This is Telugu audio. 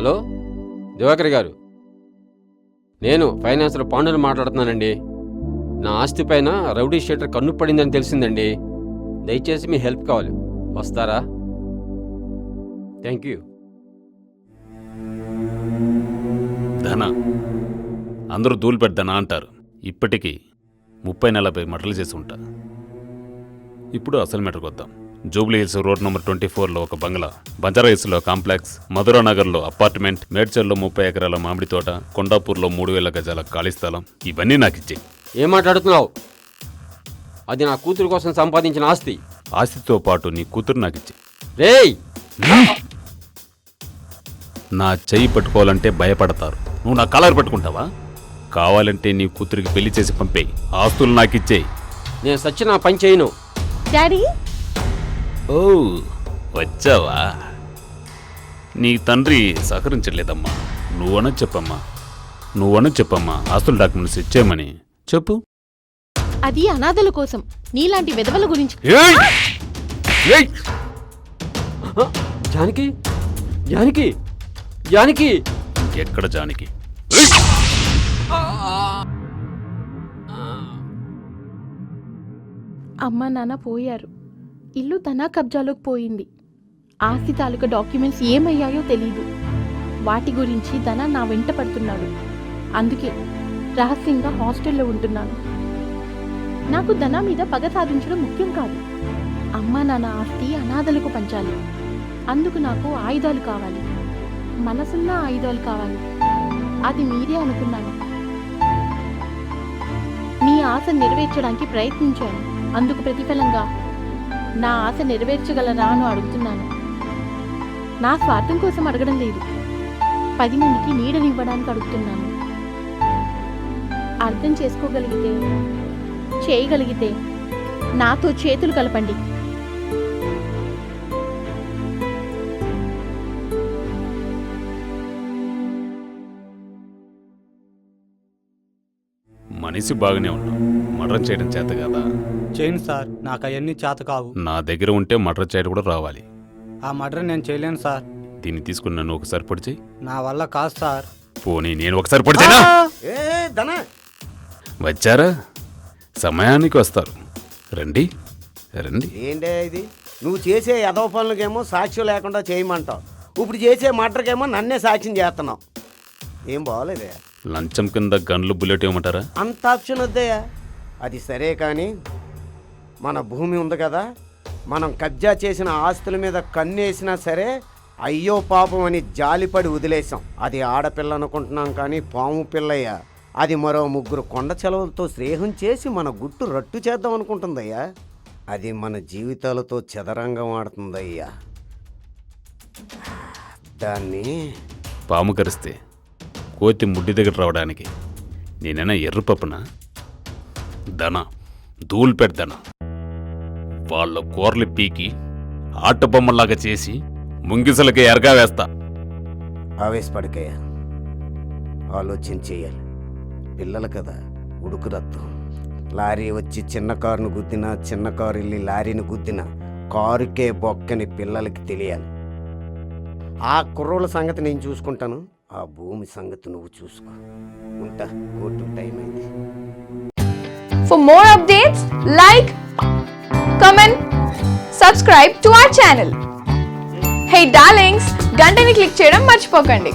హలో దివాకర్ గారు, నేను ఫైనాన్సర్ పాండుని మాట్లాడుతున్నానండి. నా ఆస్తి పైన రౌడీ షీటర్ కన్ను పడిందని తెలిసిందండి. దయచేసి మీ హెల్ప్ కావాలి, వస్తారా? Thank you. ధన, అందరూ ధూళి పెడతానా అంటారు. ఇప్పటికీ 30-40 మటలు చేసి ఉంటా. ఇప్పుడు అసలు మీటర్కి వద్దాం. జూబ్లీ హిల్స్ రోడ్ నెంబర్ 24లో ఒక బంగ్లా, బంజారా హిల్స్లో కాంప్లెక్స్, మధురా నగర్లో అపార్ట్మెంట్, మేడ్చల్లో 30 ఎకరాల మామిడి తోట, కొండాపూర్లో 3000 గజాల ఖాళీ స్థలం, ఇవన్నీ నాకు ఇచ్చేయి. ఏం మాట్లాడుతున్నావు? అది నా కూతురు కోసం సంపాదించిన ఆస్తి. ఆస్తితో పాటు నీ కూతురు నాకు ఇచ్చేయి. రేయ్, నా చెయ్యి పట్టుకోవాలంటే భయపడతారు. నువ్వు నా కాలర్ పట్టుకుంటావా? కావాలంటే నీ కూతురికి పెళ్లి చేసి పంపేయి. ఆస్తులు నాకు ఇచ్చేయి. నేను సచ్చి నా పని చేయను. డాడీ, ఓ వచ్చావా? నీ తండ్రి సహకరించలేదమ్మా. నువ్వన చెప్పమ్మా ఆస్తుల డాక్యుమెంట్స్ ఇచ్చేయమని చెప్పు. అది అనాథల కోసం, నీలాంటి విధవల గురించి. జానకి, జానకి, జానకి. ఎక్కడ జానకి? అమ్మ నాన్న పోయారు. ఇల్లు తన కబ్జాలోకి పోయింది. ఆస్తి తాలూకా డాక్యుమెంట్స్ ఏమయ్యాయో తెలీదు. వాటి గురించి ధన నా వెంట పడుతున్నాడు. అందుకే రహస్యంగా హాస్టల్లో ఉంటున్నాను. నాకు ధన మీద పగ సాధించడం ముఖ్యం కాదు. అమ్మ నాన్న ఆస్తి అనాథలకు పంచాలి. అందుకు నాకు ఆయుధాలు కావాలి, మనసున్న ఆయుధాలు కావాలి. అది మీరే అనుకున్నాను. మీ ఆశ నెరవేర్చడానికి ప్రయత్నించాను. అందుకు ప్రతిఫలంగా నా ఆశ నెరవేర్చగలరా అని అడుగుతున్నాను. నా స్వార్థం కోసం అడగడం లేదు. 10 మందికి నీడనివ్వడానికి అడుగుతున్నాను. అర్థం చేసుకోగలిగితే, చేయగలిగితే నాతో చేతులు కలపండి. మనిషి బాగానే ఉన్నావు. మర్డర్ చేయడం చేత కదా? చేయను సార్, నాకు అవన్నీ చేత కావు. నా దగ్గర ఉంటే మర్డర్ చేయడం కూడా రావాలి. ఆ మర్డర్ నేను చేయలేను సార్. దీన్ని తీసుకుని నన్ను ఒకసారి పొడి చేయి. నా వల్ల కాదు సార్. పోనీ నేను ఒకసారి పొడి చేయనా? వచ్చారా? సమయానికి వస్తారు. రండి రండి. ఏంటే ఇది? నువ్వు చేసే యదవ పనులకేమో సాక్ష్యం లేకుండా చేయమంటావు, ఇప్పుడు చేసే మర్డర్కేమో నన్నే సాక్ష్యం చేస్తున్నావు. ఏం బాగోలేదే. లంచం కింద గన్లు బుల్లెట్ ఇవ్వమంటారా? అంత ఆప్షన్ వద్దయ్యా. అది సరే కానీ మన భూమి ఉంది కదా, మనం కబ్జా చేసిన ఆస్తుల మీద కన్నేసినా సరే అయ్యో పాపం అని జాలిపడి వదిలేసాం. అది ఆడపిల్ల అనుకుంటున్నాం కానీ పాము పిల్లయ్యా. అది మరో 3 కొండ చెలవులతో స్నేహం చేసి మన గుట్టు రట్టు చేద్దాం అనుకుంటుందయ్యా. అది మన జీవితాలతో చదరంగం ఆడుతుందయ్యా. దాన్ని పాము కరిస్తే కోతి ముడ్డి దగ్గర రావడానికి నేనైనా ఎర్రపప్పున? ధన, ధూళి పెడతాను. వాళ్ళ కూరలు పీకి ఆట బొమ్మలాగా చేసి ముంగిసలకి ఎరగా వేస్తా. ఆవేశపడకయ్యా, ఆలోచన చేయాలి. పిల్లలు కదా, ఉడుకు రక్తం. లారీ వచ్చి చిన్న కారును గుద్దినా, చిన్న కారు వెళ్ళి లారీని గుద్దినా కారుకే బొక్కని పిల్లలకి తెలియాలి. ఆ కుర్రోళ్ళ సంగతి నేను చూసుకుంటాను, ఆ భూమి సంగతి నువ్వు చూసుకో. ఉంటా, కోర్టు టైం అయింది. For more updates, like, comment, subscribe to our channel. Hey darlings, గంటని click చేయడం మర్చిపోకండి.